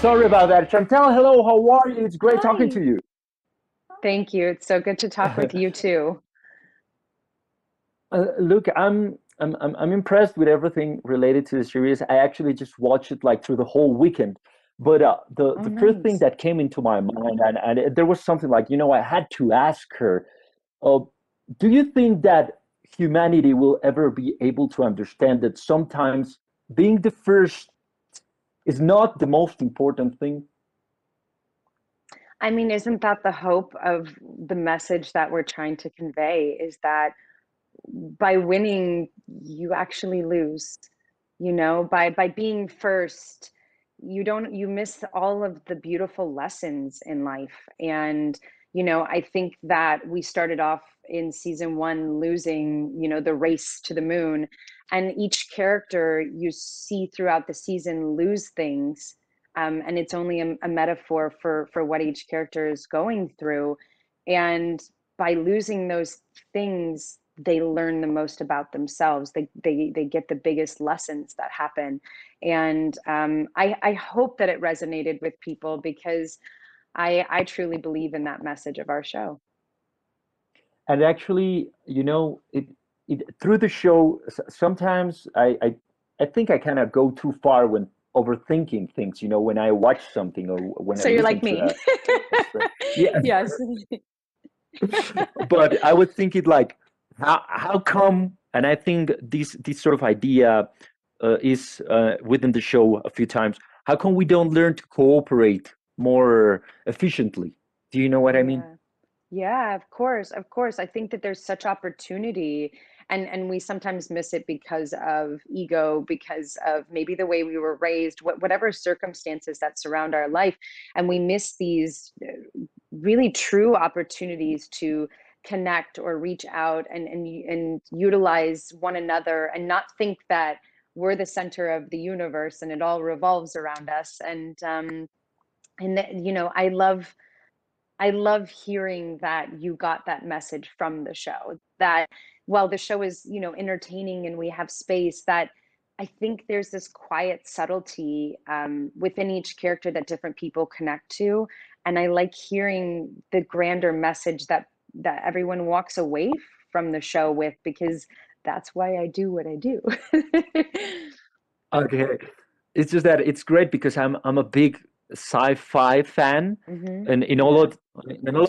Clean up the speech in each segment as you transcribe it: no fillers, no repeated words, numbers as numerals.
Sorry about that. Chantel, hello, how are you? It's great talking to Hi. you. Thank you. It's so good to talk with you too. Look, I'm impressed with everything related to the series. I actually just watched it like through the whole weekend. But Oh, the first thing nice. that came into my mind, there was something like, I had to ask her, uh, do you think that humanity will ever be able to understand that sometimes being the first is not the most important thing? I mean, isn't that the hope of the message that we're trying to convey is that by winning, you actually lose. By being first, you miss all of the beautiful lessons in life. And I think that we started off in season one losing, the race to the moon, and each character you see throughout the season lose things. And it's only a metaphor for what each character is going through. And by losing those things, they learn the most about themselves. They get the biggest lessons that happen. And I hope that it resonated with people because I truly believe in that message of our show. And actually, it through the show, sometimes I think I kind of go too far when overthinking things, when I watch something or when I So you're listen like to me. a story. Yeah, Yes. but I was thinking like, how come? And I think this sort of idea is within the show a few times. How come we don't learn to cooperate more efficiently? Do you know what I mean? Yeah. Yeah, of course, of course. I think that there's such opportunity, and we sometimes miss it because of ego, because of maybe the way we were raised, whatever circumstances that surround our life, and we miss these really true opportunities to connect or reach out and utilize one another and not think that we're the center of the universe and it all revolves around us. And that, I love hearing that you got that message from the show. That while the show is, entertaining and we have space, that I think there's this quiet subtlety within each character that different people connect to, and I like hearing the grander message that everyone walks away from the show with because that's why I do what I do. Okay. It's just that it's great because I'm a big sci-fi fan, and Yeah. in all of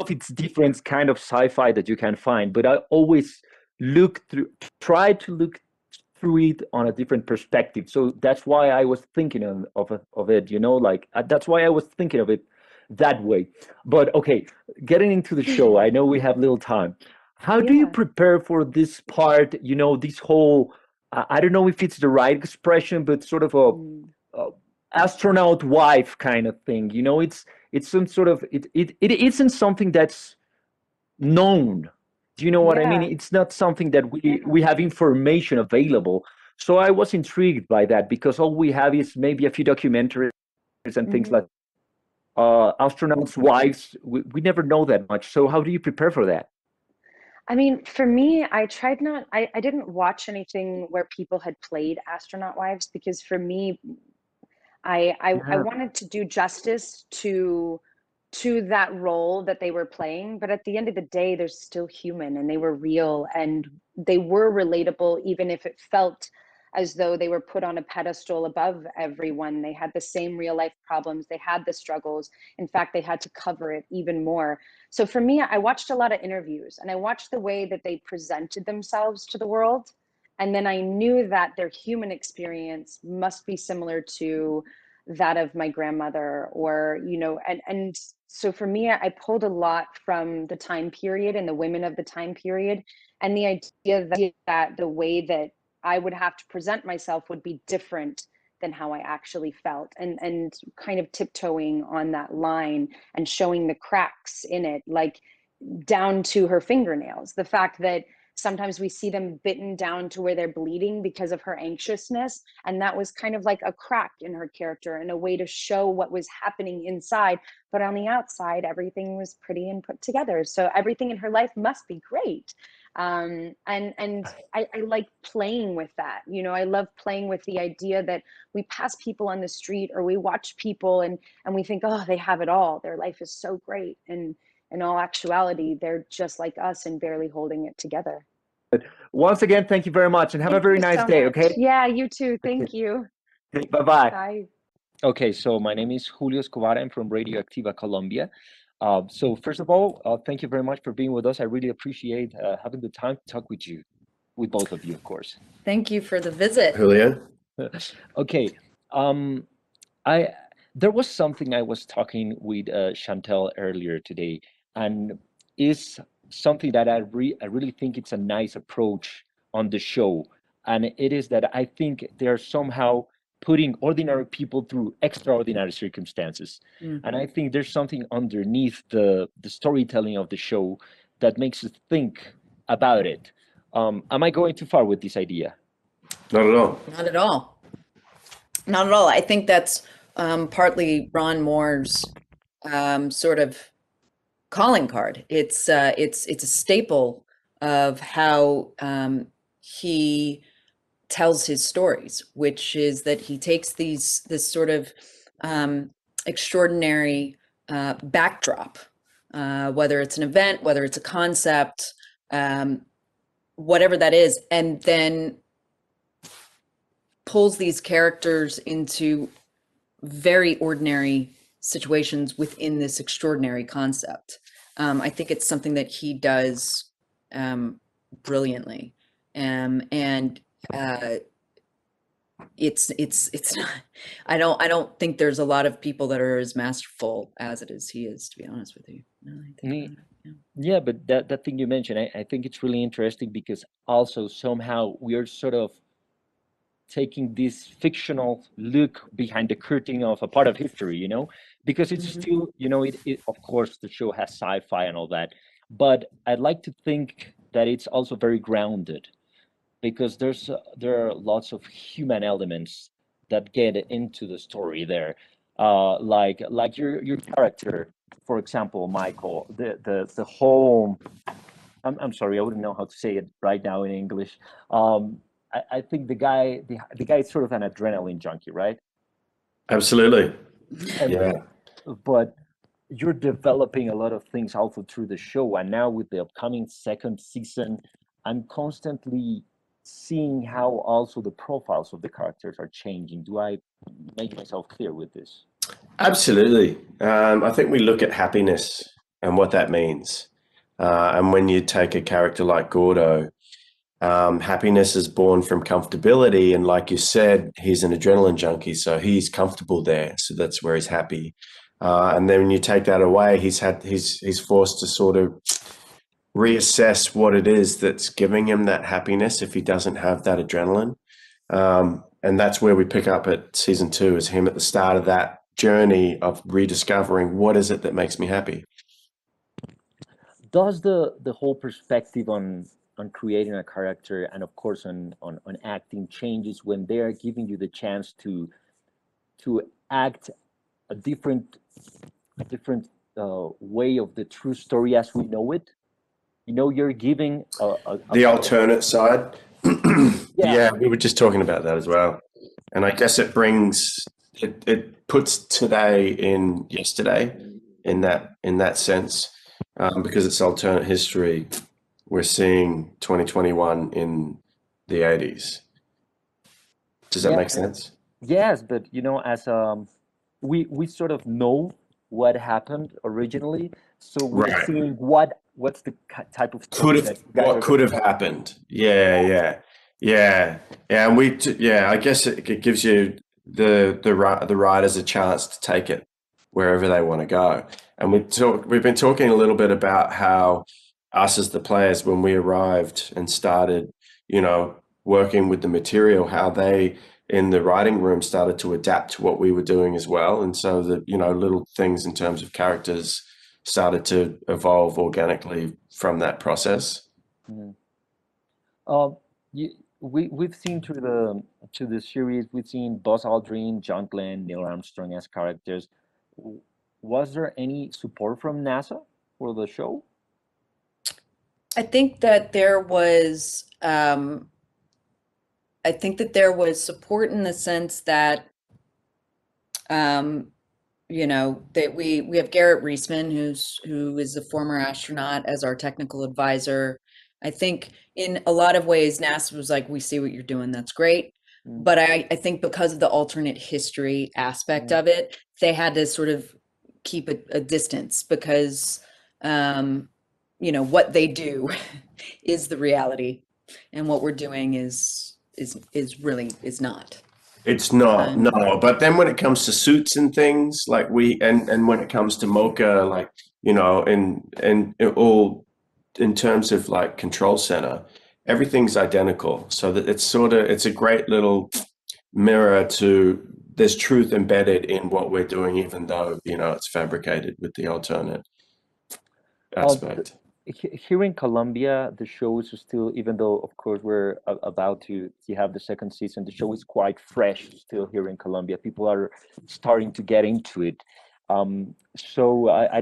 its different kind of sci-fi that you can find, but I always try to look through it on a different perspective. So that's why I was thinking of it, like that's why I was thinking of it that way. But okay, getting into the show, I know we have little time. How do you Yeah. prepare for this part? This whole I don't know if it's the right expression, but sort of Mm. a astronaut wife kind of thing. It's some sort of it isn't something that's known. Do you know what I mean? Yeah. It's not something that we have information available. So I was intrigued by that because all we have is maybe a few documentaries and things Mhm. like astronauts' wives. We never know that much. So how do you prepare for that? I mean, for me, I tried not, I didn't watch anything where people had played astronaut wives because for me, I Yeah. wanted to do justice to that role that they were playing. But at the end of the day, they're still human and they were real and they were relatable, even if it felt as though they were put on a pedestal above everyone. They had the same real life problems, they had the struggles. In fact, they had to cover it even more. So for me, I watched a lot of interviews and I watched the way that they presented themselves to the world. And then I knew that their human experience must be similar to that of my grandmother, or and so for me, I pulled a lot from the time period and the women of the time period, and the idea that the way that I would have to present myself would be different than how I actually felt, and kind of tiptoeing on that line and showing the cracks in it, like down to her fingernails. The fact that sometimes we see them bitten down to where they're bleeding because of her anxiousness. And that was kind of like a crack in her character and a way to show what was happening inside. But on the outside, everything was pretty and put together. So everything in her life must be great. And I like playing with that. You know, I love playing with the idea that we pass people on the street or we watch people and we think, oh, they have it all. Their life is so great. And in all actuality, they're just like us and barely holding it together. Once again, thank you very much and have a very nice day, okay? Yeah, you too. Thank you. Bye-bye. Bye. Okay, so my name is Julio Escovar. I'm from Radioacktiva, Colombia. So first of all, thank you very much for being with us. I really appreciate having the time to talk with you, with both of you, of course. Thank you for the visit, Julio. Okay, there was something I was talking with Chantel earlier today, and is something that I really think it's a nice approach on the show, and it is that I think they're somehow putting ordinary people through extraordinary circumstances, and I think there's something underneath the storytelling of the show that makes us think about it. Am I going too far with this idea? Not at all. Not at all. Not at all. I think that's partly Ron Moore's sort of calling card. It's a staple of how he tells his stories, which is that he takes this sort of extraordinary backdrop, whether it's an event, whether it's a concept, whatever that is, and then pulls these characters into very ordinary situations within this extraordinary concept. I think it's something that he does brilliantly, and it's not, I don't think there's a lot of people that are as masterful as it is he is, to be honest with you. No, I think about it, Yeah, but that thing you mentioned, I think it's really interesting because also somehow we are sort of taking this fictional look behind the curtain of a part of history, you know, because it's still, you know, it of course the show has sci-fi and all that, but I'd like to think that it's also very grounded because there are lots of human elements that get into the story there, like your character, for example, Michael, the whole. I'm sorry, I wouldn't know how to say it right now in English. I think the guy is sort of an adrenaline junkie, right? Absolutely. And, Yeah. but you're developing a lot of things also through the show, and now with the upcoming second season, I'm constantly seeing how also the profiles of the characters are changing. Do I make myself clear with this? Absolutely. I think we look at happiness and what that means. And when you take a character like Gordo, happiness is born from comfortability. And like you said, he's an adrenaline junkie, so he's comfortable there. So that's where he's happy. And then when you take that away, he's forced to sort of reassess what it is that's giving him that happiness if he doesn't have that adrenaline. And that's where we pick up at season 2, is him at the start of that journey of rediscovering what is it that makes me happy. Does the whole perspective on creating a character and of course on acting changes when they are giving you the chance to act a different way of the true story as we know it? You know, you're giving the alternate side. Yeah. We were just talking about that as well. And I guess it puts today in yesterday in that sense, because it's alternate history. We're seeing 2021 in the 80s. Does that make sense? Yes, but you know, as we sort of know what happened originally, so we're seeing what's the type of what could have happened. Yeah. And I guess it gives you the writers a chance to take it wherever they want to go. And we've been talking a little bit about how us as the players, when we arrived and started, you know, working with the material, how they in the writing room started to adapt to what we were doing as well. And so the, you know, little things in terms of characters started to evolve organically from that process. Um, you, we've seen through the series, we've seen Buzz Aldrin, John Glenn, Neil Armstrong as characters. W- Was there any support from NASA for the show? I think that there was, I think that there was support in the sense that, um, that we have Garrett Reisman, who is a former astronaut, as our technical advisor. I think in a lot of ways, NASA was like, we see what you're doing, that's great. Mm, But I think because of the alternate history aspect mm. of it, they had to sort of keep a distance because, what they do is the reality, and what we're doing is really is not. It's not, Um, no. But then when it comes to suits and things, like and when it comes to Mocha, like, and it all in terms of like control center, everything's identical. So that it's a great little mirror to there's truth embedded in what we're doing, even though, it's fabricated with the alternate Uh, aspect. Here in Colombia, the show is still, even though of course we're about to have the second season, the show is quite fresh still here in Colombia. People are starting to get into it. So I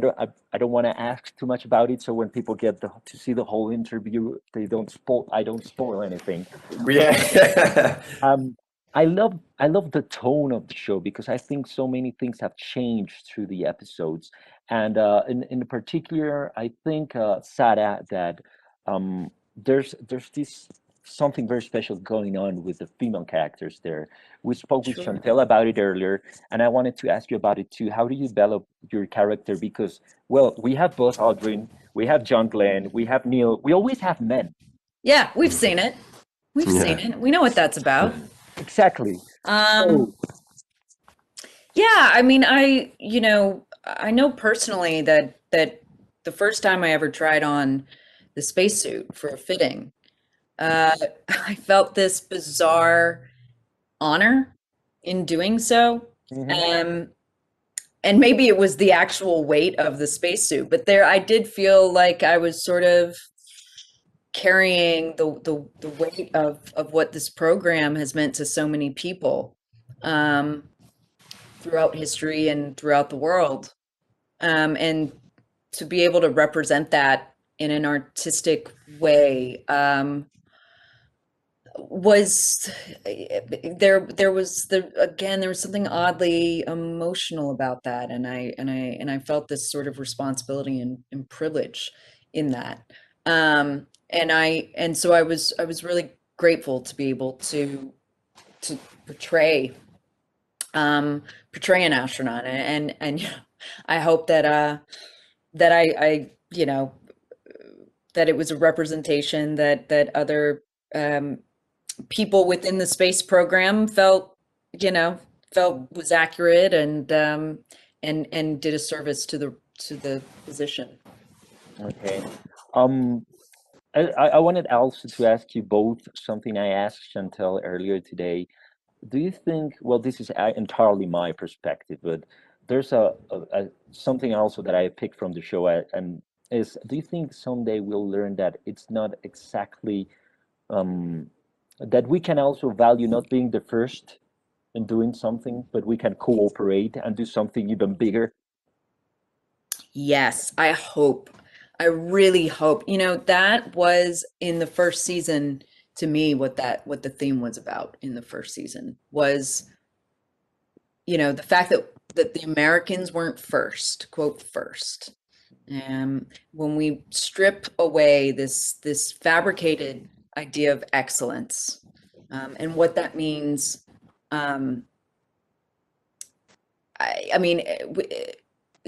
don't want to ask too much about it. So when people get to see the whole interview, I don't spoil anything. Yeah. Um, I love the tone of the show because I think so many things have changed through the episodes, and in particular, I think Sarah that there's this something very special going on with the female characters there. We spoke with sure. Chantel about it earlier, and I wanted to ask you about it too. How do you develop your character? Because well, we have both Aldrin, we have John Glenn, we have Neil. We always have men. Yeah, we've seen it. We've seen Yeah. it. We know what that's about. Exactly. Um, So. yeah, I mean, I know personally that the first time I ever tried on the spacesuit for a fitting, uh, I felt this bizarre honor in doing so. Mhm. Um, and maybe it was the actual weight of the spacesuit, but there I did feel like I was sort of carrying the weight of what this program has meant to so many people. Throughout history and throughout the world. And to be able to represent that in an artistic way was there was there was something oddly emotional about that, and I felt this sort of responsibility and privilege in that. And so I was really grateful to be able to portray portray an astronaut, and I hope that that I that it was a representation that other um people within the space program you know felt was accurate, and did a service to the position. Okay. Um, I wanted also to ask you both something I asked Chantel earlier today. Do you think, well, this is entirely my perspective, but there's something also that I picked from the show, and is, do you think someday we'll learn that it's not exactly um, that we can also value not being the first in doing something, but we can cooperate and do something even bigger? Yes, I hope. I really hope. That was in the first season, to me, what the theme was about in the first season was, the fact that the Americans weren't first, quote, first. When we strip away this fabricated idea of excellence, and what that means, um, I mean,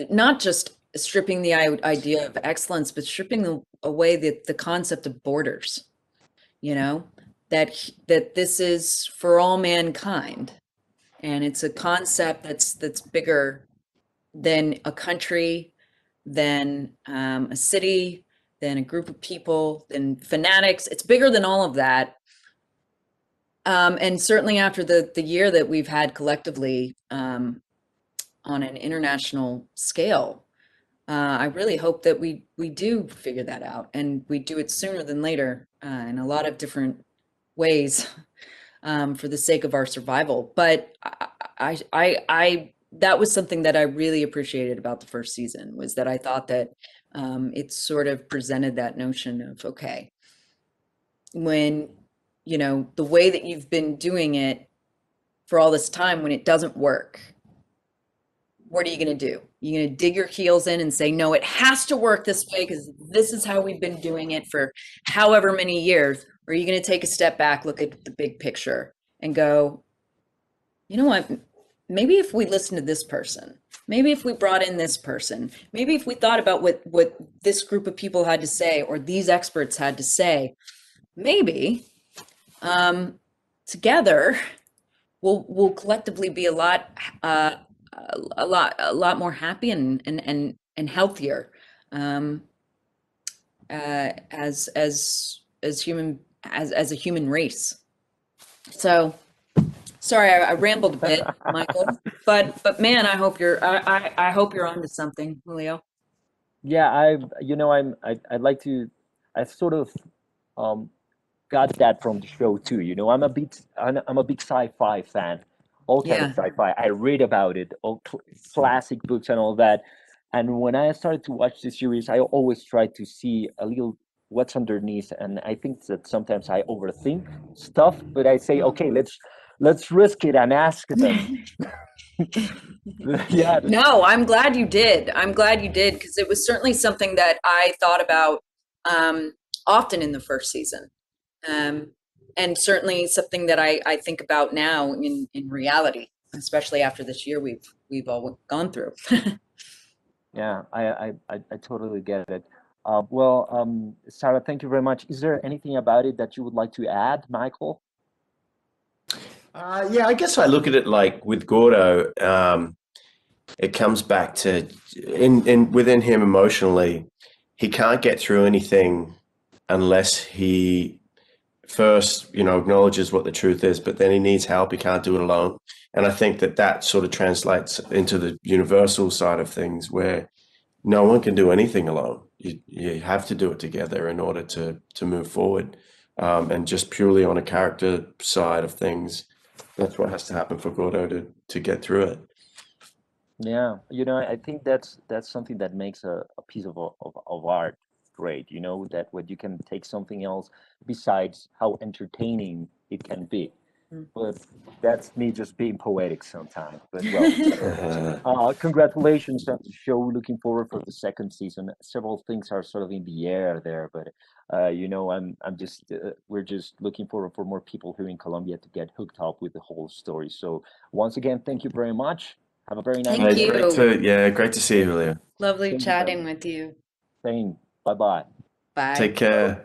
not just stripping the idea of excellence, but stripping away the concept of borders, you know, that this is for all mankind. And it's a concept that's bigger than a country, than a city, than a group of people, than fanatics. It's bigger than all of that. And certainly after the year that we've had collectively, on an international scale, I really hope that we do figure that out, and we do it sooner than later, in a lot of different ways, for the sake of our survival. But that was something that I really appreciated about the first season, was that I thought that it sort of presented that notion of, okay, when, you know, the way that you've been doing it for all this time, when it doesn't work, what are you going to do? You're going to dig your heels in and say, no, it has to work this way because this is how we've been doing it for however many years. Or are you going to take a step back, look at the big picture and go, you know what? Maybe if we listen to this person, maybe if we brought in this person, maybe if we thought about what this group of people had to say, or these experts had to say, maybe together we'll collectively be a lot more happy and healthier, as a human race. So sorry, I rambled a bit, Michael, but man, I hope I hope you're onto something, Julio. Yeah, I'd like to. I've sort of um, got that from the show too. I'm a big sci-fi fan, all kind of Yeah. sci-fi. I read about it, all classic books and all that. And when I started to watch the series, I always try to see a little what's underneath. And I think that sometimes I overthink stuff, but I say, okay, let's risk it and ask them. Yeah, No, I'm glad you did. I'm glad you did, because it was certainly something that I thought about often in the first season. Um, and certainly something that I think about now in reality, especially after this year we've all gone through. yeah, I totally get it. Sarah, thank you very much. Is there anything about it that you would like to add, Michael? Yeah, I guess I look at it like with Gordo. It comes back to in within him emotionally, he can't get through anything unless he first, acknowledges what the truth is, but then he needs help. He can't do it alone. And I think that sort of translates into the universal side of things, where no one can do anything alone. You have to do it together in order to move forward. And just purely on a character side of things, that's what has to happen for Gordo to get through it. Yeah, I think that's something that makes a piece of art great, that when you can take something else besides how entertaining it can be. But that's me just being poetic sometimes. But congratulations on the show. Looking forward for the second season. Several things are sort of in the air there, but I'm just we're just looking forward for more people here in Colombia to get hooked up with the whole story. So once again, thank you very much. Have a very nice Thank day. Great to see you, Julio. Lovely Thank you very chatting much. with you. Same. Bye bye. Bye. Take care.